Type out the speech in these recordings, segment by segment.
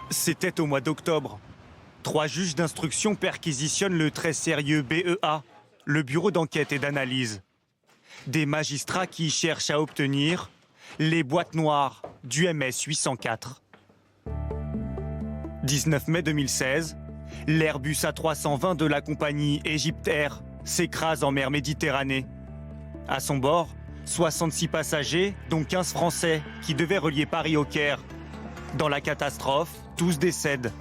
C'était au mois d'octobre. 3 juges d'instruction perquisitionnent le très sérieux BEA, le bureau d'enquête et d'analyse. Des magistrats qui cherchent à obtenir les boîtes noires du MS 804. 19 mai 2016, l'Airbus A320 de la compagnie Egyptair s'écrase en mer Méditerranée. À son bord, 66 passagers, dont 15 Français, qui devaient relier Paris au Caire. Dans la catastrophe, tous décèdent.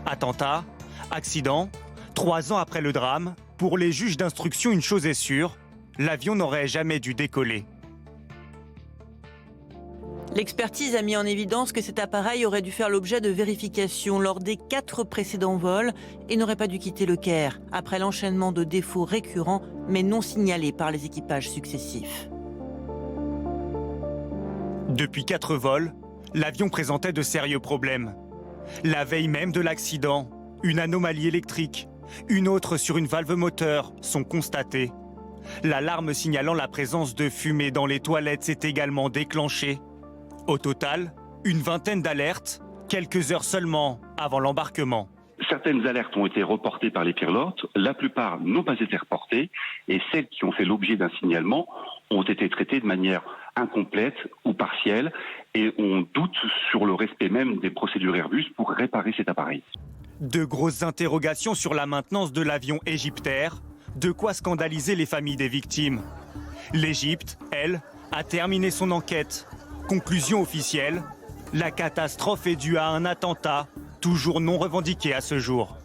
Attentat, accident, 3 ans après le drame, pour les juges d'instruction, une chose est sûre, l'avion n'aurait jamais dû décoller. L'expertise a mis en évidence que cet appareil aurait dû faire l'objet de vérifications lors des 4 précédents vols et n'aurait pas dû quitter le Caire, après l'enchaînement de défauts récurrents mais non signalés par les équipages successifs. Depuis 4 vols, l'avion présentait de sérieux problèmes. La veille même de l'accident, une anomalie électrique, une autre sur une valve moteur sont constatées. L'alarme signalant la présence de fumée dans les toilettes s'est également déclenchée. Au total, une vingtaine d'alertes, quelques heures seulement avant l'embarquement. Certaines alertes ont été reportées par les pilotes, la plupart n'ont pas été reportées et celles qui ont fait l'objet d'un signalement ont été traitées de manière incomplète ou partielle et on doute sur le respect même des procédures Airbus pour réparer cet appareil. De grosses interrogations sur la maintenance de l'avion Egyptair, de quoi scandaliser les familles des victimes. L'Égypte, elle, a terminé son enquête. Conclusion officielle, la catastrophe est due à un attentat, toujours non revendiqué à ce jour.